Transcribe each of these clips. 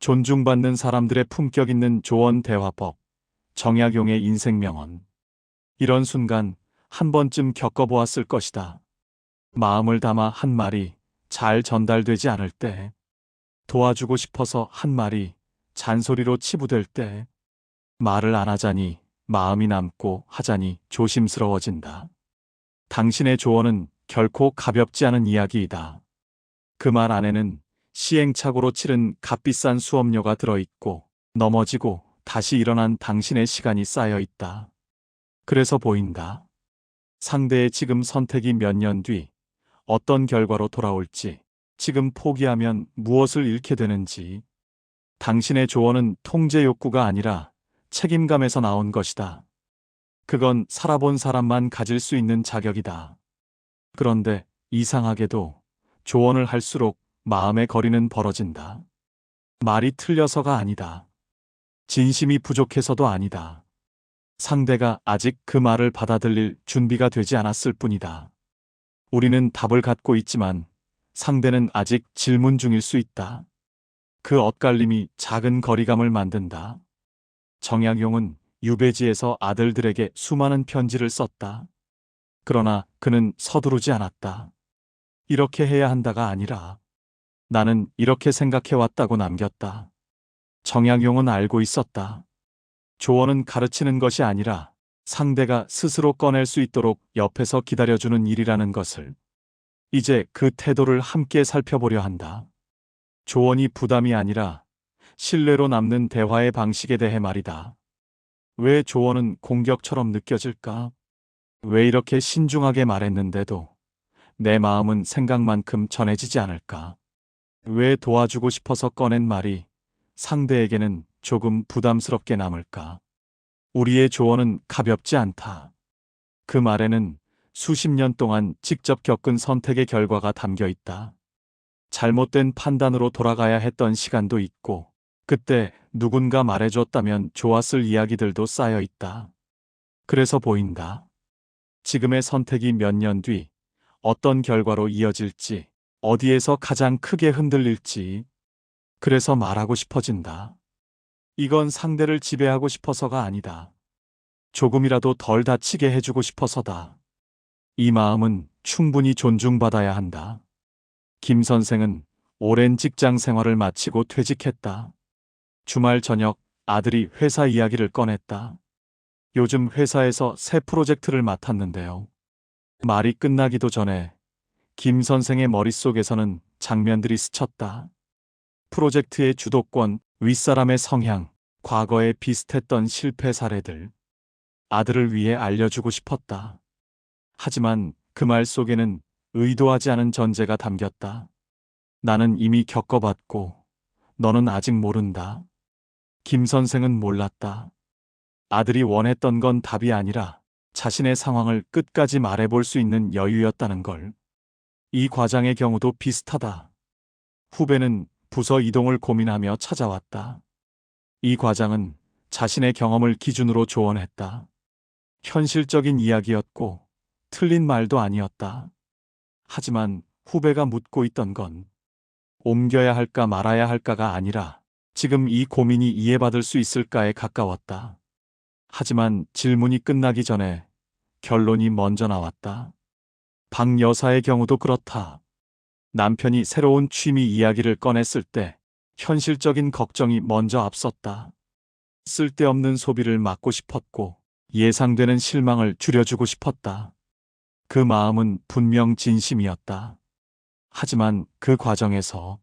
존중받는 사람들의 품격 있는 조언 대화법, 정약용의 인생 명언. 이런 순간 한 번쯤 겪어보았을 것이다. 마음을 담아 한 말이 잘 전달되지 않을 때, 도와주고 싶어서 한 말이 잔소리로 치부될 때, 말을 안 하자니 마음이 남고 하자니 조심스러워진다. 당신의 조언은 결코 가볍지 않은 이야기이다. 그 말 안에는 시행착오로 치른 값비싼 수업료가 들어있고 넘어지고 다시 일어난 당신의 시간이 쌓여 있다. 그래서 보인다. 상대의 지금 선택이 몇 년 뒤 어떤 결과로 돌아올지, 지금 포기하면 무엇을 잃게 되는지. 당신의 조언은 통제 욕구가 아니라 책임감에서 나온 것이다. 그건 살아본 사람만 가질 수 있는 자격이다. 그런데 이상하게도 조언을 할수록 마음의 거리는 벌어진다. 말이 틀려서가 아니다. 진심이 부족해서도 아니다. 상대가 아직 그 말을 받아들일 준비가 되지 않았을 뿐이다. 우리는 답을 갖고 있지만 상대는 아직 질문 중일 수 있다. 그 엇갈림이 작은 거리감을 만든다. 정약용은 유배지에서 아들들에게 수많은 편지를 썼다. 그러나 그는 서두르지 않았다. 이렇게 해야 한다가 아니라 나는 이렇게 생각해왔다고 남겼다. 정약용은 알고 있었다. 조언은 가르치는 것이 아니라 상대가 스스로 꺼낼 수 있도록 옆에서 기다려주는 일이라는 것을. 이제 그 태도를 함께 살펴보려 한다. 조언이 부담이 아니라 신뢰로 남는 대화의 방식에 대해 말이다. 왜 조언은 공격처럼 느껴질까? 왜 이렇게 신중하게 말했는데도 내 마음은 생각만큼 전해지지 않을까? 왜 도와주고 싶어서 꺼낸 말이 상대에게는 조금 부담스럽게 남을까? 우리의 조언은 가볍지 않다. 그 말에는 수십 년 동안 직접 겪은 선택의 결과가 담겨 있다. 잘못된 판단으로 돌아가야 했던 시간도 있고, 그때 누군가 말해줬다면 좋았을 이야기들도 쌓여 있다. 그래서 보인다. 지금의 선택이 몇 년 뒤 어떤 결과로 이어질지, 어디에서 가장 크게 흔들릴지. 그래서 말하고 싶어진다. 이건 상대를 지배하고 싶어서가 아니다. 조금이라도 덜 다치게 해주고 싶어서다. 이 마음은 충분히 존중받아야 한다. 김 선생은 오랜 직장 생활을 마치고 퇴직했다. 주말 저녁 아들이 회사 이야기를 꺼냈다. 요즘 회사에서 새 프로젝트를 맡았는데요. 말이 끝나기도 전에 김 선생의 머릿속에서는 장면들이 스쳤다. 프로젝트의 주도권, 윗사람의 성향, 과거에 비슷했던 실패 사례들. 아들을 위해 알려주고 싶었다. 하지만 그 말 속에는 의도하지 않은 전제가 담겼다. 나는 이미 겪어봤고 너는 아직 모른다. 김 선생은 몰랐다. 아들이 원했던 건 답이 아니라 자신의 상황을 끝까지 말해볼 수 있는 여유였다는 걸. 이 과장의 경우도 비슷하다. 후배는 부서 이동을 고민하며 찾아왔다. 이 과장은 자신의 경험을 기준으로 조언했다. 현실적인 이야기였고 틀린 말도 아니었다. 하지만 후배가 묻고 있던 건 옮겨야 할까 말아야 할까가 아니라 지금 이 고민이 이해받을 수 있을까에 가까웠다. 하지만 질문이 끝나기 전에 결론이 먼저 나왔다. 박 여사의 경우도 그렇다. 남편이 새로운 취미 이야기를 꺼냈을 때 현실적인 걱정이 먼저 앞섰다. 쓸데없는 소비를 막고 싶었고 예상되는 실망을 줄여주고 싶었다. 그 마음은 분명 진심이었다. 하지만 그 과정에서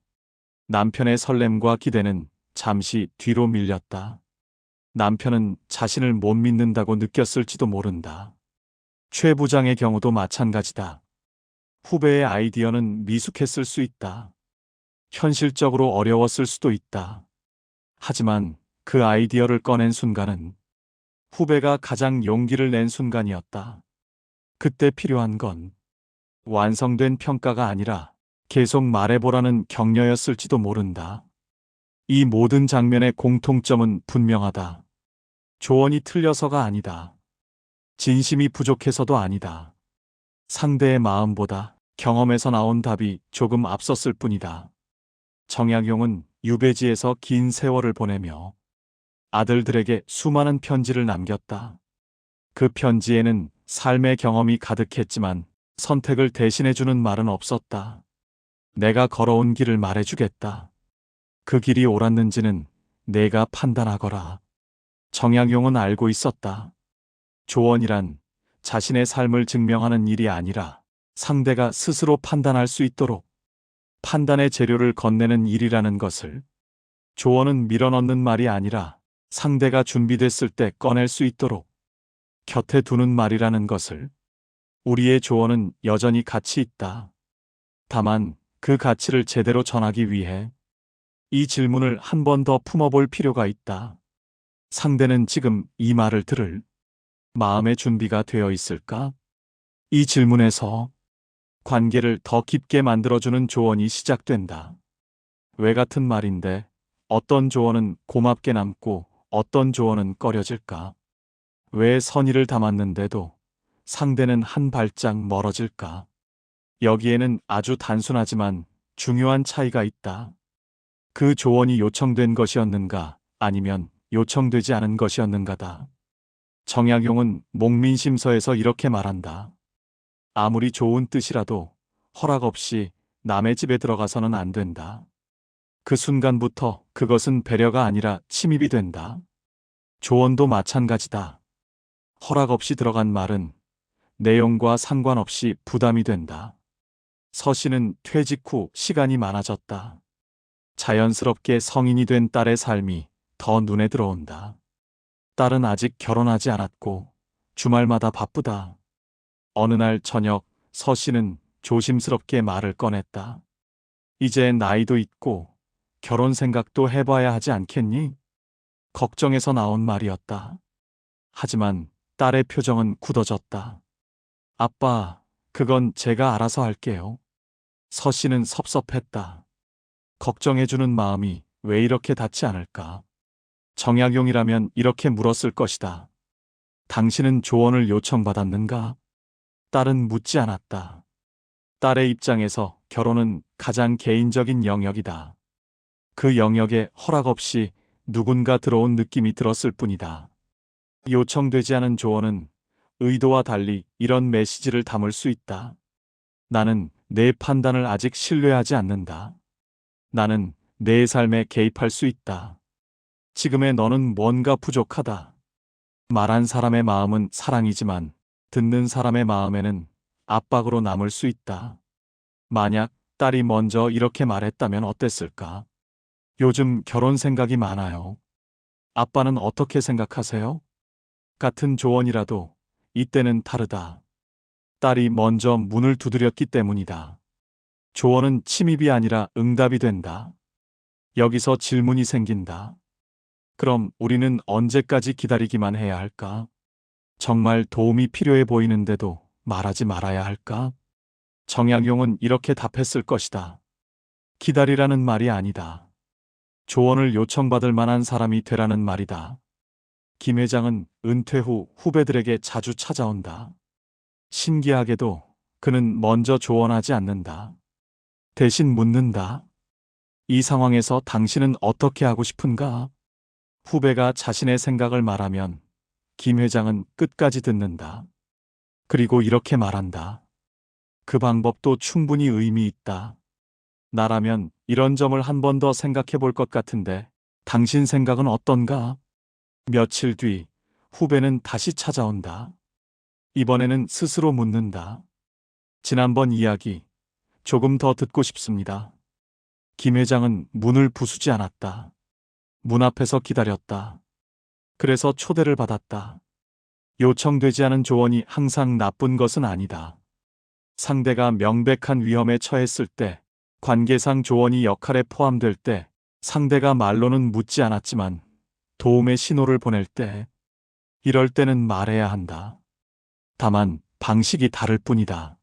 남편의 설렘과 기대는 잠시 뒤로 밀렸다. 남편은 자신을 못 믿는다고 느꼈을지도 모른다. 최 부장의 경우도 마찬가지다. 후배의 아이디어는 미숙했을 수 있다. 현실적으로 어려웠을 수도 있다. 하지만 그 아이디어를 꺼낸 순간은 후배가 가장 용기를 낸 순간이었다. 그때 필요한 건 완성된 평가가 아니라 계속 말해보라는 격려였을지도 모른다. 이 모든 장면의 공통점은 분명하다. 조언이 틀려서가 아니다. 진심이 부족해서도 아니다. 상대의 마음보다 경험에서 나온 답이 조금 앞섰을 뿐이다. 정약용은 유배지에서 긴 세월을 보내며 아들들에게 수많은 편지를 남겼다. 그 편지에는 삶의 경험이 가득했지만 선택을 대신해주는 말은 없었다. 내가 걸어온 길을 말해주겠다. 그 길이 옳았는지는 내가 판단하거라. 정약용은 알고 있었다. 조언이란 자신의 삶을 증명하는 일이 아니라 상대가 스스로 판단할 수 있도록 판단의 재료를 건네는 일이라는 것을. 조언은 밀어넣는 말이 아니라 상대가 준비됐을 때 꺼낼 수 있도록 곁에 두는 말이라는 것을. 우리의 조언은 여전히 가치 있다. 다만 그 가치를 제대로 전하기 위해 이 질문을 한 번 더 품어볼 필요가 있다. 상대는 지금 이 말을 들을 마음의 준비가 되어 있을까? 이 질문에서 관계를 더 깊게 만들어주는 조언이 시작된다. 왜 같은 말인데 어떤 조언은 고맙게 남고 어떤 조언은 꺼려질까? 왜 선의를 담았는데도 상대는 한 발짝 멀어질까? 여기에는 아주 단순하지만 중요한 차이가 있다. 그 조언이 요청된 것이었는가 아니면 요청되지 않은 것이었는가다. 정약용은 목민심서에서 이렇게 말한다. 아무리 좋은 뜻이라도 허락 없이 남의 집에 들어가서는 안 된다. 그 순간부터 그것은 배려가 아니라 침입이 된다. 조언도 마찬가지다. 허락 없이 들어간 말은 내용과 상관없이 부담이 된다. 서씨는 퇴직 후 시간이 많아졌다. 자연스럽게 성인이 된 딸의 삶이 더 눈에 들어온다. 딸은 아직 결혼하지 않았고 주말마다 바쁘다. 어느 날 저녁 서씨는 조심스럽게 말을 꺼냈다. 이제 나이도 있고 결혼 생각도 해봐야 하지 않겠니? 걱정해서 나온 말이었다. 하지만 딸의 표정은 굳어졌다. 아빠, 그건 제가 알아서 할게요. 서씨는 섭섭했다. 걱정해주는 마음이 왜 이렇게 닿지 않을까? 정약용이라면 이렇게 물었을 것이다. 당신은 조언을 요청받았는가? 딸은 묻지 않았다. 딸의 입장에서 결혼은 가장 개인적인 영역이다. 그 영역에 허락 없이 누군가 들어온 느낌이 들었을 뿐이다. 요청되지 않은 조언은 의도와 달리 이런 메시지를 담을 수 있다. 나는 내 판단을 아직 신뢰하지 않는다. 나는 내 삶에 개입할 수 있다. 지금의 너는 뭔가 부족하다. 말한 사람의 마음은 사랑이지만 듣는 사람의 마음에는 압박으로 남을 수 있다. 만약 딸이 먼저 이렇게 말했다면 어땠을까? 요즘 결혼 생각이 많아요. 아빠는 어떻게 생각하세요? 같은 조언이라도 이때는 다르다. 딸이 먼저 문을 두드렸기 때문이다. 조언은 침입이 아니라 응답이 된다. 여기서 질문이 생긴다. 그럼 우리는 언제까지 기다리기만 해야 할까? 정말 도움이 필요해 보이는데도 말하지 말아야 할까? 정약용은 이렇게 답했을 것이다. 기다리라는 말이 아니다. 조언을 요청받을 만한 사람이 되라는 말이다. 김 회장은 은퇴 후 후배들에게 자주 찾아온다. 신기하게도 그는 먼저 조언하지 않는다. 대신 묻는다. 이 상황에서 당신은 어떻게 하고 싶은가? 후배가 자신의 생각을 말하면 김 회장은 끝까지 듣는다. 그리고 이렇게 말한다. 그 방법도 충분히 의미 있다. 나라면 이런 점을 한 번 더 생각해 볼 것 같은데 당신 생각은 어떤가? 며칠 뒤 후배는 다시 찾아온다. 이번에는 스스로 묻는다. 지난번 이야기 조금 더 듣고 싶습니다. 김 회장은 문을 부수지 않았다. 문 앞에서 기다렸다. 그래서 초대를 받았다. 요청되지 않은 조언이 항상 나쁜 것은 아니다. 상대가 명백한 위험에 처했을 때, 관계상 조언이 역할에 포함될 때, 상대가 말로는 묻지 않았지만 도움의 신호를 보낼 때, 이럴 때는 말해야 한다. 다만 방식이 다를 뿐이다.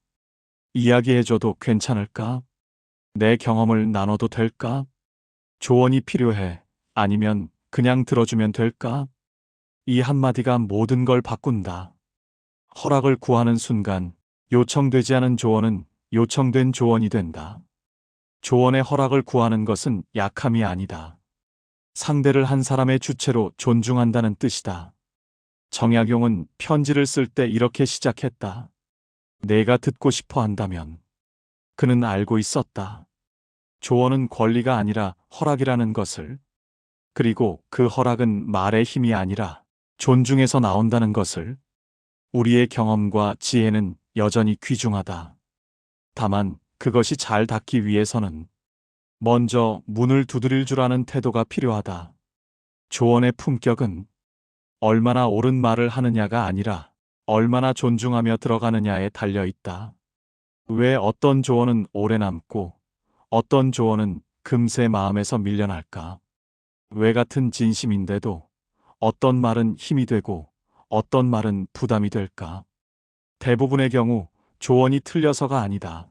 이야기해줘도 괜찮을까? 내 경험을 나눠도 될까? 조언이 필요해. 아니면 그냥 들어주면 될까? 이 한마디가 모든 걸 바꾼다. 허락을 구하는 순간 요청되지 않은 조언은 요청된 조언이 된다. 조언의 허락을 구하는 것은 약함이 아니다. 상대를 한 사람의 주체로 존중한다는 뜻이다. 정약용은 편지를 쓸 때 이렇게 시작했다. 내가 듣고 싶어 한다면. 그는 알고 있었다. 조언은 권리가 아니라 허락이라는 것을. 그리고 그 허락은 말의 힘이 아니라 존중에서 나온다는 것을. 우리의 경험과 지혜는 여전히 귀중하다. 다만 그것이 잘 닿기 위해서는 먼저 문을 두드릴 줄 아는 태도가 필요하다. 조언의 품격은 얼마나 옳은 말을 하느냐가 아니라 얼마나 존중하며 들어가느냐에 달려 있다. 왜 어떤 조언은 오래 남고 어떤 조언은 금세 마음에서 밀려날까? 왜 같은 진심인데도 어떤 말은 힘이 되고 어떤 말은 부담이 될까? 대부분의 경우 조언이 틀려서가 아니다.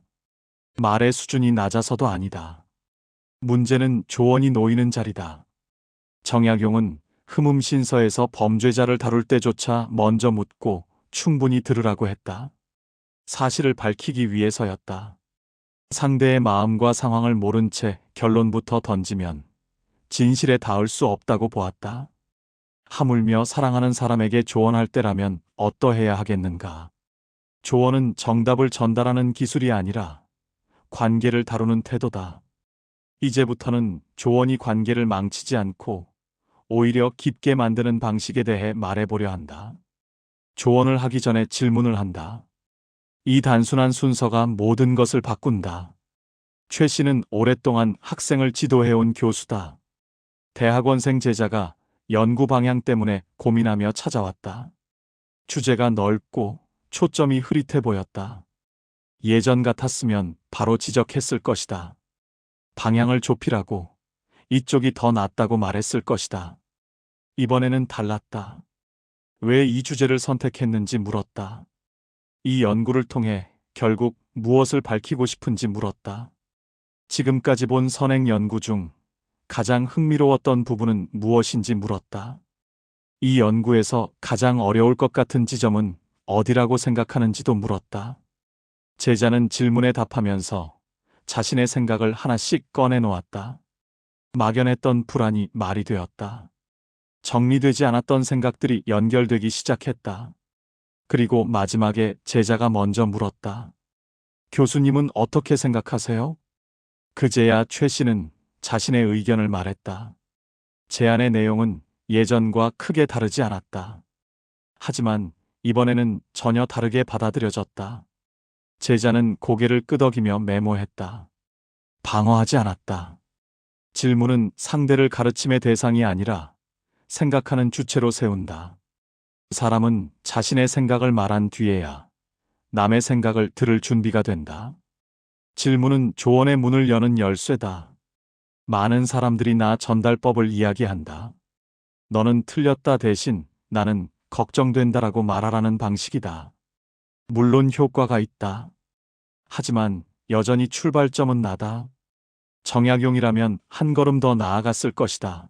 말의 수준이 낮아서도 아니다. 문제는 조언이 놓이는 자리다. 정약용은 흠음신서에서 범죄자를 다룰 때조차 먼저 묻고 충분히 들으라고 했다. 사실을 밝히기 위해서였다. 상대의 마음과 상황을 모른 채 결론부터 던지면 진실에 닿을 수 없다고 보았다. 하물며 사랑하는 사람에게 조언할 때라면 어떠해야 하겠는가. 조언은 정답을 전달하는 기술이 아니라 관계를 다루는 태도다. 이제부터는 조언이 관계를 망치지 않고 오히려 깊게 만드는 방식에 대해 말해보려 한다. 조언을 하기 전에 질문을 한다. 이 단순한 순서가 모든 것을 바꾼다. 최 씨는 오랫동안 학생을 지도해온 교수다. 대학원생 제자가 연구 방향 때문에 고민하며 찾아왔다. 주제가 넓고 초점이 흐릿해 보였다. 예전 같았으면 바로 지적했을 것이다. 방향을 좁히라고, 이쪽이 더 낫다고 말했을 것이다. 이번에는 달랐다. 왜 이 주제를 선택했는지 물었다. 이 연구를 통해 결국 무엇을 밝히고 싶은지 물었다. 지금까지 본 선행 연구 중 가장 흥미로웠던 부분은 무엇인지 물었다. 이 연구에서 가장 어려울 것 같은 지점은 어디라고 생각하는지도 물었다. 제자는 질문에 답하면서 자신의 생각을 하나씩 꺼내놓았다. 막연했던 불안이 말이 되었다. 정리되지 않았던 생각들이 연결되기 시작했다. 그리고 마지막에 제자가 먼저 물었다. 교수님은 어떻게 생각하세요? 그제야 최 씨는 자신의 의견을 말했다. 제안의 내용은 예전과 크게 다르지 않았다. 하지만 이번에는 전혀 다르게 받아들여졌다. 제자는 고개를 끄덕이며 메모했다. 방어하지 않았다. 질문은 상대를 가르침의 대상이 아니라 생각하는 주체로 세운다. 사람은 자신의 생각을 말한 뒤에야 남의 생각을 들을 준비가 된다. 질문은 조언의 문을 여는 열쇠다. 많은 사람들이 나 전달법을 이야기한다. 너는 틀렸다 대신 나는 걱정된다라고 말하라는 방식이다. 물론 효과가 있다. 하지만 여전히 출발점은 나다. 정약용이라면 한 걸음 더 나아갔을 것이다.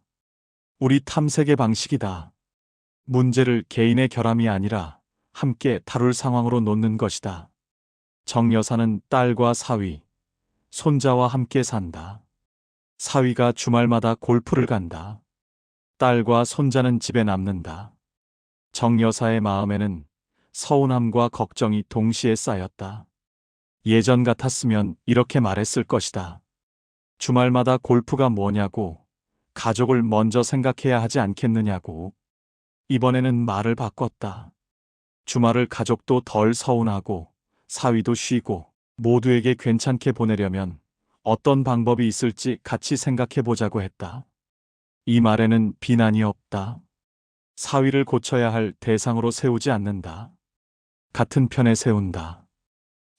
우리 탐색의 방식이다. 문제를 개인의 결함이 아니라 함께 다룰 상황으로 놓는 것이다. 정 여사는 딸과 사위, 손자와 함께 산다. 사위가 주말마다 골프를 간다. 딸과 손자는 집에 남는다. 정 여사의 마음에는 서운함과 걱정이 동시에 쌓였다. 예전 같았으면 이렇게 말했을 것이다. 주말마다 골프가 뭐냐고, 가족을 먼저 생각해야 하지 않겠느냐고. 이번에는 말을 바꿨다. 주말을 가족도 덜 서운하고 사위도 쉬고 모두에게 괜찮게 보내려면 어떤 방법이 있을지 같이 생각해 보자고 했다. 이 말에는 비난이 없다. 사위를 고쳐야 할 대상으로 세우지 않는다. 같은 편에 세운다.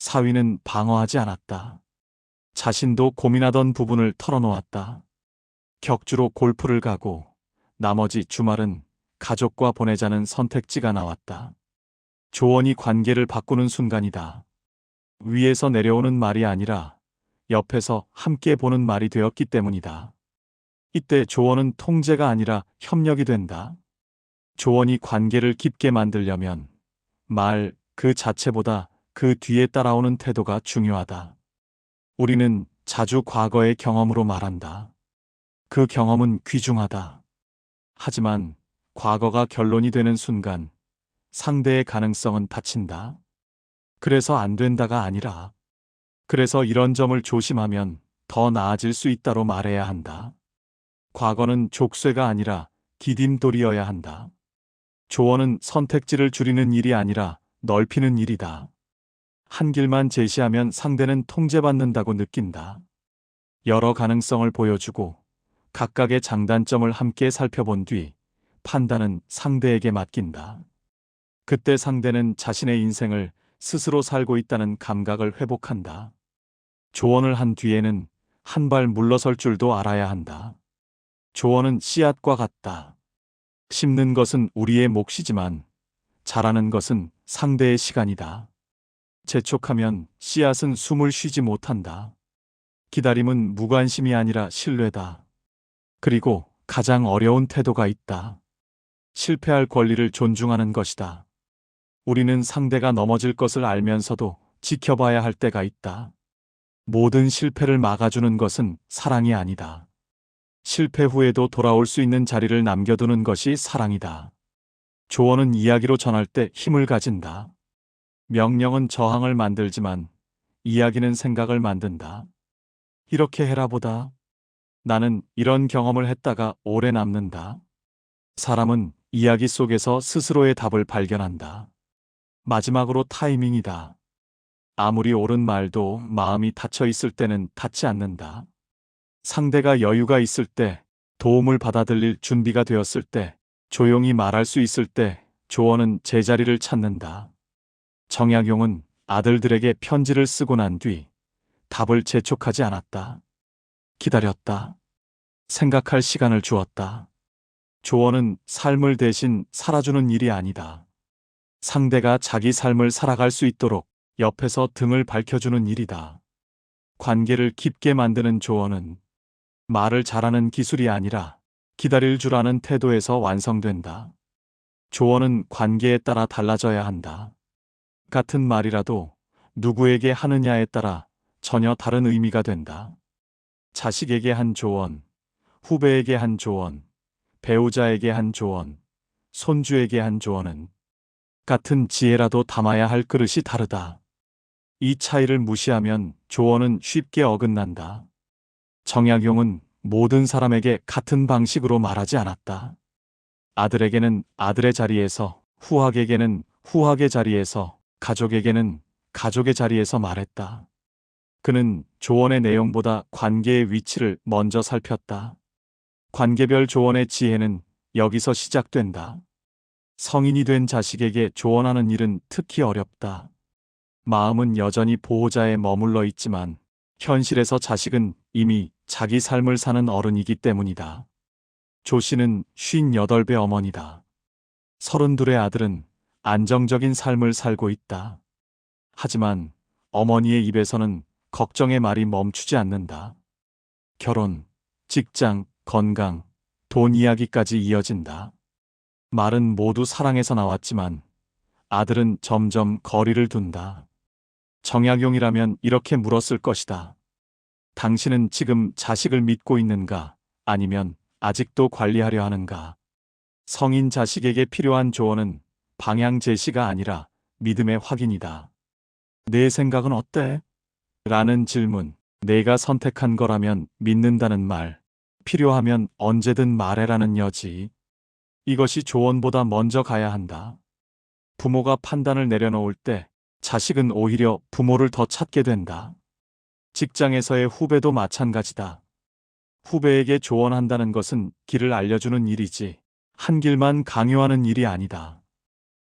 사위는 방어하지 않았다. 자신도 고민하던 부분을 털어놓았다. 격주로 골프를 가고 나머지 주말은 가족과 보내자는 선택지가 나왔다. 조언이 관계를 바꾸는 순간이다. 위에서 내려오는 말이 아니라 옆에서 함께 보는 말이 되었기 때문이다. 이때 조언은 통제가 아니라 협력이 된다. 조언이 관계를 깊게 만들려면 말 그 자체보다 그 뒤에 따라오는 태도가 중요하다. 우리는 자주 과거의 경험으로 말한다. 그 경험은 귀중하다. 하지만 과거가 결론이 되는 순간 상대의 가능성은 닫힌다. 그래서 안 된다가 아니라, 그래서 이런 점을 조심하면 더 나아질 수 있다로 말해야 한다. 과거는 족쇄가 아니라 디딤돌이어야 한다. 조언은 선택지를 줄이는 일이 아니라 넓히는 일이다. 한 길만 제시하면 상대는 통제받는다고 느낀다. 여러 가능성을 보여주고 각각의 장단점을 함께 살펴본 뒤 판단은 상대에게 맡긴다. 그때 상대는 자신의 인생을 스스로 살고 있다는 감각을 회복한다. 조언을 한 뒤에는 한 발 물러설 줄도 알아야 한다. 조언은 씨앗과 같다. 심는 것은 우리의 몫이지만 자라는 것은 상대의 시간이다. 재촉하면 씨앗은 숨을 쉬지 못한다. 기다림은 무관심이 아니라 신뢰다. 그리고 가장 어려운 태도가 있다. 실패할 권리를 존중하는 것이다. 우리는 상대가 넘어질 것을 알면서도 지켜봐야 할 때가 있다. 모든 실패를 막아주는 것은 사랑이 아니다. 실패 후에도 돌아올 수 있는 자리를 남겨두는 것이 사랑이다. 조언은 이야기로 전할 때 힘을 가진다. 명령은 저항을 만들지만 이야기는 생각을 만든다. 이렇게 해라 보다. 나는 이런 경험을 했다가 오래 남는다. 사람은 이야기 속에서 스스로의 답을 발견한다. 마지막으로 타이밍이다. 아무리 옳은 말도 마음이 닫혀 있을 때는 닿지 않는다. 상대가 여유가 있을 때, 도움을 받아들일 준비가 되었을 때, 조용히 말할 수 있을 때 조언은 제자리를 찾는다. 정약용은 아들들에게 편지를 쓰고 난 뒤 답을 재촉하지 않았다. 기다렸다. 생각할 시간을 주었다. 조언은 삶을 대신 살아주는 일이 아니다. 상대가 자기 삶을 살아갈 수 있도록 옆에서 등을 밝혀주는 일이다. 관계를 깊게 만드는 조언은 말을 잘하는 기술이 아니라 기다릴 줄 아는 태도에서 완성된다. 조언은 관계에 따라 달라져야 한다. 같은 말이라도 누구에게 하느냐에 따라 전혀 다른 의미가 된다. 자식에게 한 조언, 후배에게 한 조언, 배우자에게 한 조언, 손주에게 한 조언은 같은 지혜라도 담아야 할 그릇이 다르다. 이 차이를 무시하면 조언은 쉽게 어긋난다. 정약용은 모든 사람에게 같은 방식으로 말하지 않았다. 아들에게는 아들의 자리에서, 후학에게는 후학의 자리에서, 가족에게는 가족의 자리에서 말했다. 그는 조언의 내용보다 관계의 위치를 먼저 살폈다. 관계별 조언의 지혜는 여기서 시작된다. 성인이 된 자식에게 조언하는 일은 특히 어렵다. 마음은 여전히 보호자에 머물러 있지만 현실에서 자식은 이미 자기 삶을 사는 어른이기 때문이다. 조 씨는 58배 어머니다. 32의 아들은 안정적인 삶을 살고 있다. 하지만 어머니의 입에서는 걱정의 말이 멈추지 않는다. 결혼, 직장, 건강, 돈 이야기까지 이어진다. 말은 모두 사랑에서 나왔지만 아들은 점점 거리를 둔다. 정약용이라면 이렇게 물었을 것이다. 당신은 지금 자식을 믿고 있는가? 아니면 아직도 관리하려 하는가? 성인 자식에게 필요한 조언은 방향 제시가 아니라 믿음의 확인이다. 내 생각은 어때? 라는 질문, 내가 선택한 거라면 믿는다는 말, 필요하면 언제든 말해라는 여지. 이것이 조언보다 먼저 가야 한다. 부모가 판단을 내려놓을 때 자식은 오히려 부모를 더 찾게 된다. 직장에서의 후배도 마찬가지다. 후배에게 조언한다는 것은 길을 알려주는 일이지 한 길만 강요하는 일이 아니다.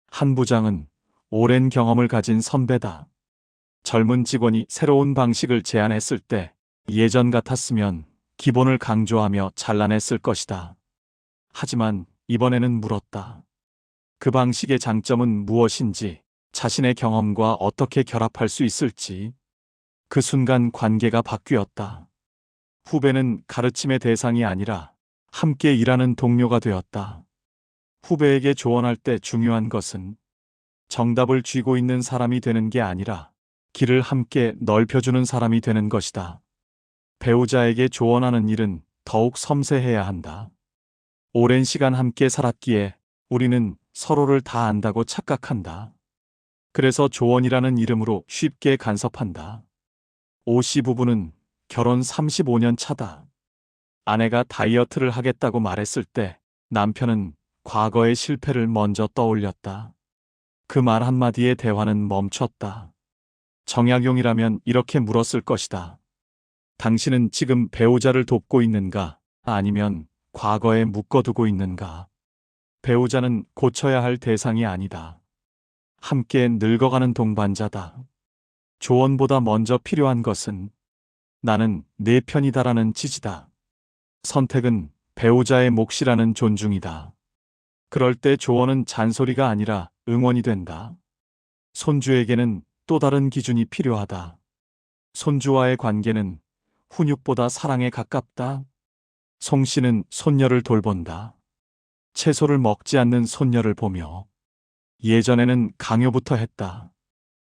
한 부장은 오랜 경험을 가진 선배다. 젊은 직원이 새로운 방식을 제안했을 때 예전 같았으면 기본을 강조하며 잘라냈을 것이다. 하지만 이번에는 물었다. 그 방식의 장점은 무엇인지, 자신의 경험과 어떻게 결합할 수 있을지. 그 순간 관계가 바뀌었다. 후배는 가르침의 대상이 아니라 함께 일하는 동료가 되었다. 후배에게 조언할 때 중요한 것은 정답을 쥐고 있는 사람이 되는 게 아니라 길을 함께 넓혀주는 사람이 되는 것이다. 배우자에게 조언하는 일은 더욱 섬세해야 한다. 오랜 시간 함께 살았기에 우리는 서로를 다 안다고 착각한다. 그래서 조언이라는 이름으로 쉽게 간섭한다. 오 씨 부부는 결혼 35년 차다. 아내가 다이어트를 하겠다고 말했을 때 남편은 과거의 실패를 먼저 떠올렸다. 그 말 한마디에 대화는 멈췄다. 정약용이라면 이렇게 물었을 것이다. 당신은 지금 배우자를 돕고 있는가? 아니면 과거에 묶어두고 있는가? 배우자는 고쳐야 할 대상이 아니다. 함께 늙어가는 동반자다. 조언보다 먼저 필요한 것은 나는 내 편이다라는 지지다. 선택은 배우자의 몫이라는 존중이다. 그럴 때 조언은 잔소리가 아니라 응원이 된다. 손주에게는 또 다른 기준이 필요하다. 손주와의 관계는 훈육보다 사랑에 가깝다. 송 씨는 손녀를 돌본다. 채소를 먹지 않는 손녀를 보며 예전에는 강요부터 했다.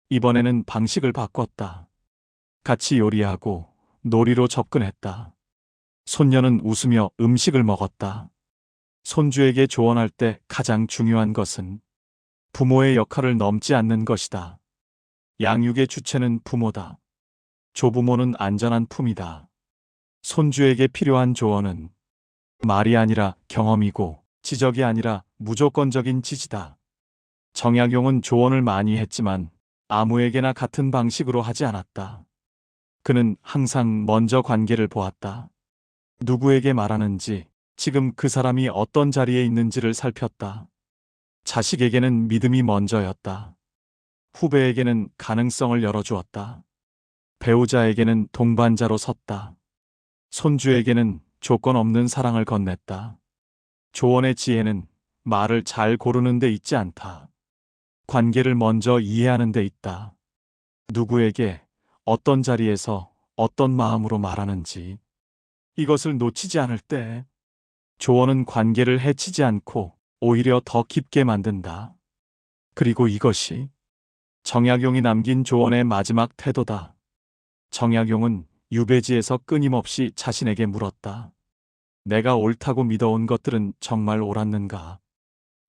이번에는 방식을 바꿨다. 같이 요리하고 놀이로 접근했다. 손녀는 웃으며 음식을 먹었다. 손주에게 조언할 때 가장 중요한 것은 부모의 역할을 넘지 않는 것이다. 양육의 주체는 부모다. 조부모는 안전한 품이다. 손주에게 필요한 조언은 말이 아니라 경험이고 지적이 아니라 무조건적인 지지다. 정약용은 조언을 많이 했지만 아무에게나 같은 방식으로 하지 않았다. 그는 항상 먼저 관계를 보았다. 누구에게 말하는지, 지금 그 사람이 어떤 자리에 있는지를 살폈다. 자식에게는 믿음이 먼저였다. 후배에게는 가능성을 열어주었다. 배우자에게는 동반자로 섰다. 손주에게는 조건 없는 사랑을 건넸다. 조언의 지혜는 말을 잘 고르는 데 있지 않다. 관계를 먼저 이해하는 데 있다. 누구에게, 어떤 자리에서, 어떤 마음으로 말하는지. 이것을 놓치지 않을 때 조언은 관계를 해치지 않고 오히려 더 깊게 만든다. 그리고 이것이 정약용이 남긴 조언의 마지막 태도다. 정약용은 유배지에서 끊임없이 자신에게 물었다. 내가 옳다고 믿어온 것들은 정말 옳았는가?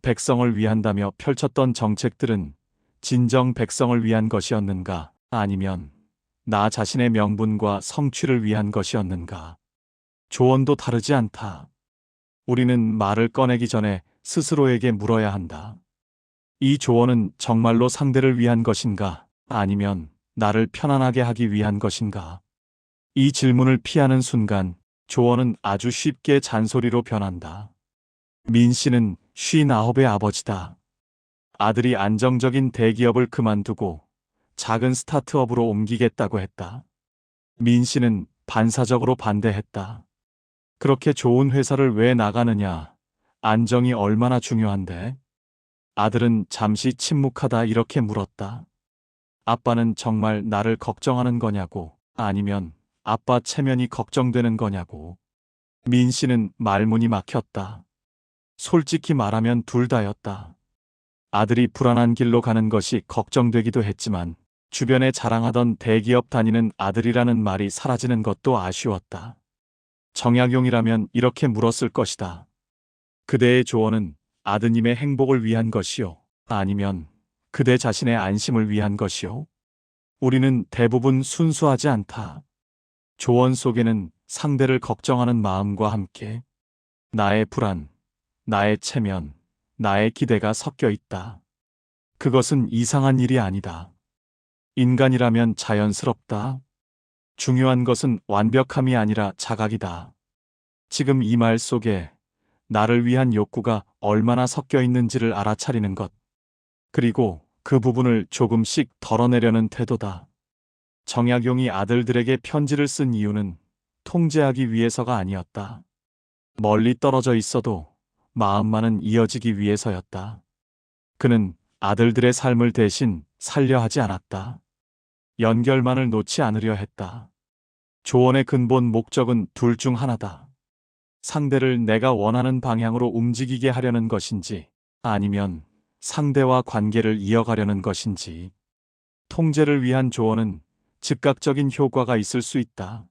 백성을 위한다며 펼쳤던 정책들은 진정 백성을 위한 것이었는가? 아니면 나 자신의 명분과 성취를 위한 것이었는가? 조언도 다르지 않다. 우리는 말을 꺼내기 전에 스스로에게 물어야 한다. 이 조언은 정말로 상대를 위한 것인가? 아니면 나를 편안하게 하기 위한 것인가? 이 질문을 피하는 순간 조언은 아주 쉽게 잔소리로 변한다. 민 씨는 59의 아버지다. 아들이 안정적인 대기업을 그만두고 작은 스타트업으로 옮기겠다고 했다. 민 씨는 반사적으로 반대했다. 그렇게 좋은 회사를 왜 나가느냐? 안정이 얼마나 중요한데? 아들은 잠시 침묵하다 이렇게 물었다. 아빠는 정말 나를 걱정하는 거냐고, 아니면 아빠 체면이 걱정되는 거냐고. 민 씨는 말문이 막혔다. 솔직히 말하면 둘 다였다. 아들이 불안한 길로 가는 것이 걱정되기도 했지만 주변에 자랑하던 대기업 다니는 아들이라는 말이 사라지는 것도 아쉬웠다. 정약용이라면 이렇게 물었을 것이다. 그대의 조언은 아드님의 행복을 위한 것이요? 아니면 그대 자신의 안심을 위한 것이요? 우리는 대부분 순수하지 않다. 조언 속에는 상대를 걱정하는 마음과 함께 나의 불안, 나의 체면, 나의 기대가 섞여 있다. 그것은 이상한 일이 아니다. 인간이라면 자연스럽다. 중요한 것은 완벽함이 아니라 자각이다. 지금 이 말 속에 나를 위한 욕구가 얼마나 섞여 있는지를 알아차리는 것. 그리고 그 부분을 조금씩 덜어내려는 태도다. 정약용이 아들들에게 편지를 쓴 이유는 통제하기 위해서가 아니었다. 멀리 떨어져 있어도 마음만은 이어지기 위해서였다. 그는 아들들의 삶을 대신 살려 하지 않았다. 연결만을 놓지 않으려 했다. 조언의 근본 목적은 둘 중 하나다. 상대를 내가 원하는 방향으로 움직이게 하려는 것인지, 아니면 상대와 관계를 이어가려는 것인지. 통제를 위한 조언은 즉각적인 효과가 있을 수 있다.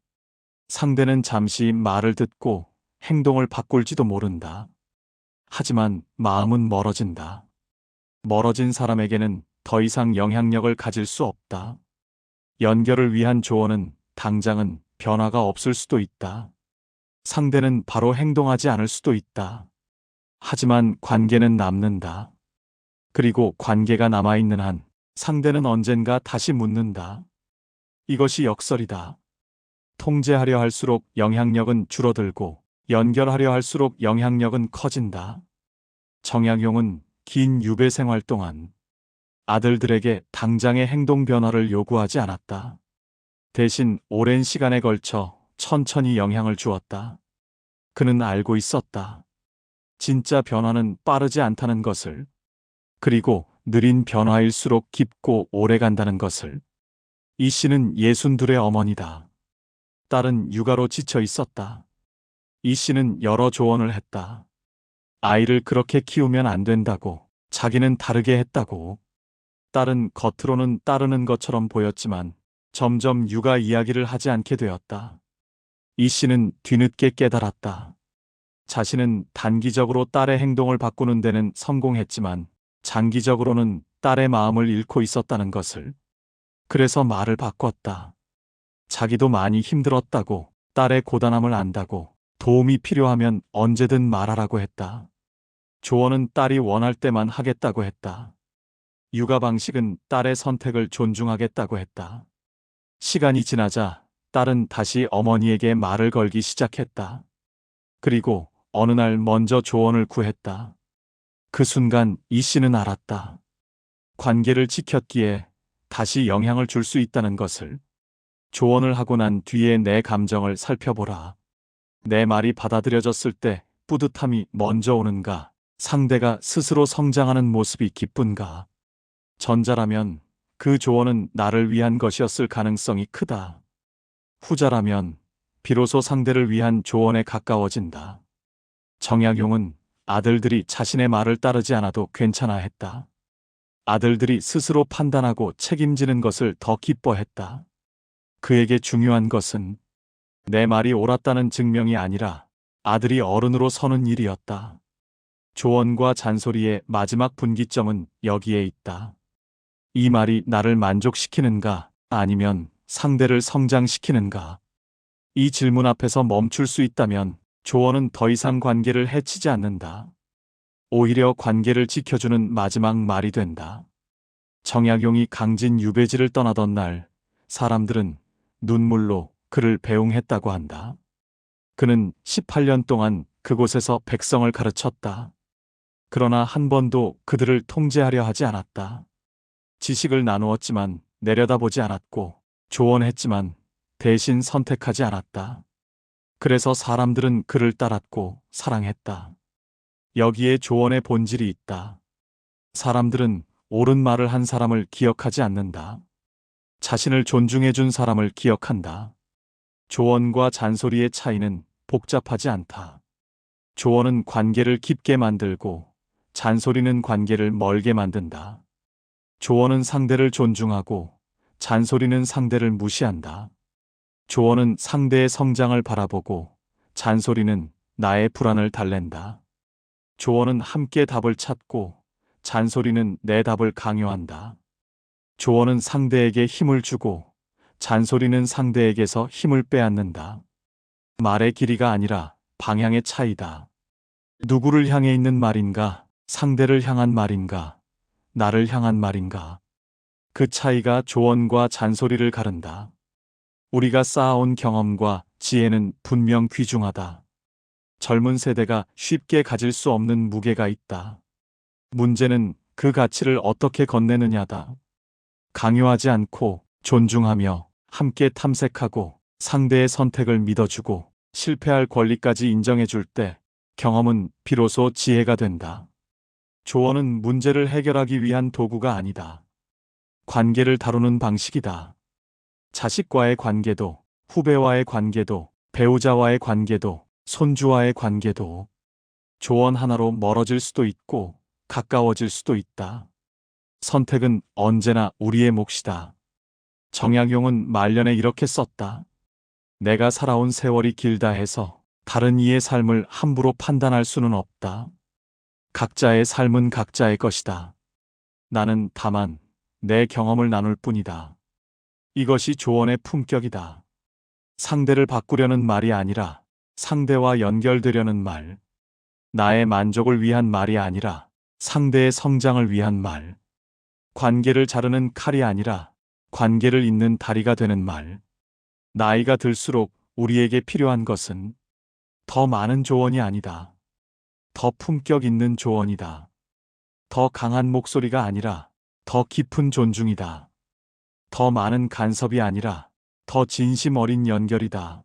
상대는 잠시 말을 듣고 행동을 바꿀지도 모른다. 하지만 마음은 멀어진다. 멀어진 사람에게는 더 이상 영향력을 가질 수 없다. 연결을 위한 조언은 당장은 변화가 없을 수도 있다. 상대는 바로 행동하지 않을 수도 있다. 하지만 관계는 남는다. 그리고 관계가 남아있는 한 상대는 언젠가 다시 묻는다. 이것이 역설이다. 통제하려 할수록 영향력은 줄어들고 연결하려 할수록 영향력은 커진다. 정약용은 긴 유배 생활 동안 아들들에게 당장의 행동 변화를 요구하지 않았다. 대신 오랜 시간에 걸쳐 천천히 영향을 주었다. 그는 알고 있었다. 진짜 변화는 빠르지 않다는 것을. 그리고 느린 변화일수록 깊고 오래 간다는 것을. 이 씨는 62의 어머니다. 딸은 육아로 지쳐 있었다. 이 씨는 여러 조언을 했다. 아이를 그렇게 키우면 안 된다고, 자기는 다르게 했다고. 딸은 겉으로는 따르는 것처럼 보였지만 점점 육아 이야기를 하지 않게 되었다. 이 씨는 뒤늦게 깨달았다. 자신은 단기적으로 딸의 행동을 바꾸는 데는 성공했지만 장기적으로는 딸의 마음을 잃고 있었다는 것을. 그래서 말을 바꿨다. 자기도 많이 힘들었다고, 딸의 고단함을 안다고, 도움이 필요하면 언제든 말하라고 했다. 조언은 딸이 원할 때만 하겠다고 했다. 육아 방식은 딸의 선택을 존중하겠다고 했다. 시간이 지나자 딸은 다시 어머니에게 말을 걸기 시작했다. 그리고 어느 날 먼저 조언을 구했다. 그 순간 이 씨는 알았다. 관계를 지켰기에 다시 영향을 줄 수 있다는 것을. 조언을 하고 난 뒤에 내 감정을 살펴보라. 내 말이 받아들여졌을 때 뿌듯함이 먼저 오는가? 상대가 스스로 성장하는 모습이 기쁜가? 전자라면 그 조언은 나를 위한 것이었을 가능성이 크다. 후자라면 비로소 상대를 위한 조언에 가까워진다. 정약용은 아들들이 자신의 말을 따르지 않아도 괜찮아 했다. 아들들이 스스로 판단하고 책임지는 것을 더 기뻐했다. 그에게 중요한 것은 내 말이 옳았다는 증명이 아니라 아들이 어른으로 서는 일이었다. 조언과 잔소리의 마지막 분기점은 여기에 있다. 이 말이 나를 만족시키는가, 아니면 상대를 성장시키는가? 이 질문 앞에서 멈출 수 있다면 조언은 더 이상 관계를 해치지 않는다. 오히려 관계를 지켜주는 마지막 말이 된다. 정약용이 강진 유배지를 떠나던 날, 사람들은 눈물로 그를 배웅했다고 한다. 그는 18년 동안 그곳에서 백성을 가르쳤다. 그러나 한 번도 그들을 통제하려 하지 않았다. 지식을 나누었지만 내려다보지 않았고, 조언했지만 대신 선택하지 않았다. 그래서 사람들은 그를 따랐고 사랑했다. 여기에 조언의 본질이 있다. 사람들은 옳은 말을 한 사람을 기억하지 않는다. 자신을 존중해준 사람을 기억한다. 조언과 잔소리의 차이는 복잡하지 않다. 조언은 관계를 깊게 만들고 잔소리는 관계를 멀게 만든다. 조언은 상대를 존중하고 잔소리는 상대를 무시한다. 조언은 상대의 성장을 바라보고 잔소리는 나의 불안을 달랜다. 조언은 함께 답을 찾고 잔소리는 내 답을 강요한다. 조언은 상대에게 힘을 주고 잔소리는 상대에게서 힘을 빼앗는다. 말의 길이가 아니라 방향의 차이다. 누구를 향해 있는 말인가? 상대를 향한 말인가? 나를 향한 말인가? 그 차이가 조언과 잔소리를 가른다. 우리가 쌓아온 경험과 지혜는 분명 귀중하다. 젊은 세대가 쉽게 가질 수 없는 무게가 있다. 문제는 그 가치를 어떻게 건네느냐다. 강요하지 않고 존중하며 함께 탐색하고 상대의 선택을 믿어주고 실패할 권리까지 인정해줄 때 경험은 비로소 지혜가 된다. 조언은 문제를 해결하기 위한 도구가 아니다. 관계를 다루는 방식이다. 자식과의 관계도, 후배와의 관계도, 배우자와의 관계도, 손주와의 관계도. 조언 하나로 멀어질 수도 있고 가까워질 수도 있다. 선택은 언제나 우리의 몫이다. 정약용은 말년에 이렇게 썼다. 내가 살아온 세월이 길다 해서 다른 이의 삶을 함부로 판단할 수는 없다. 각자의 삶은 각자의 것이다. 나는 다만 내 경험을 나눌 뿐이다. 이것이 조언의 품격이다. 상대를 바꾸려는 말이 아니라 상대와 연결되려는 말. 나의 만족을 위한 말이 아니라 상대의 성장을 위한 말. 관계를 자르는 칼이 아니라 관계를 잇는 다리가 되는 말. 나이가 들수록 우리에게 필요한 것은 더 많은 조언이 아니다. 더 품격 있는 조언이다. 더 강한 목소리가 아니라 더 깊은 존중이다. 더 많은 간섭이 아니라 더 진심 어린 연결이다.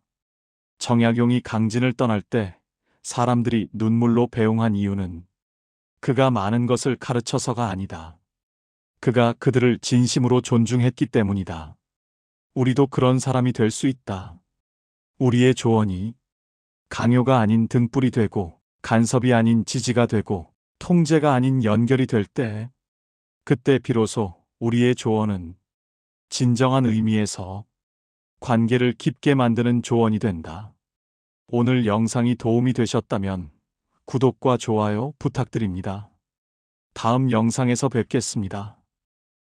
정약용이 강진을 떠날 때 사람들이 눈물로 배웅한 이유는 그가 많은 것을 가르쳐서가 아니다. 그가 그들을 진심으로 존중했기 때문이다. 우리도 그런 사람이 될 수 있다. 우리의 조언이 강요가 아닌 등불이 되고 간섭이 아닌 지지가 되고 통제가 아닌 연결이 될 때, 그때 비로소 우리의 조언은 진정한 의미에서 관계를 깊게 만드는 조언이 된다. 오늘 영상이 도움이 되셨다면 구독과 좋아요 부탁드립니다. 다음 영상에서 뵙겠습니다.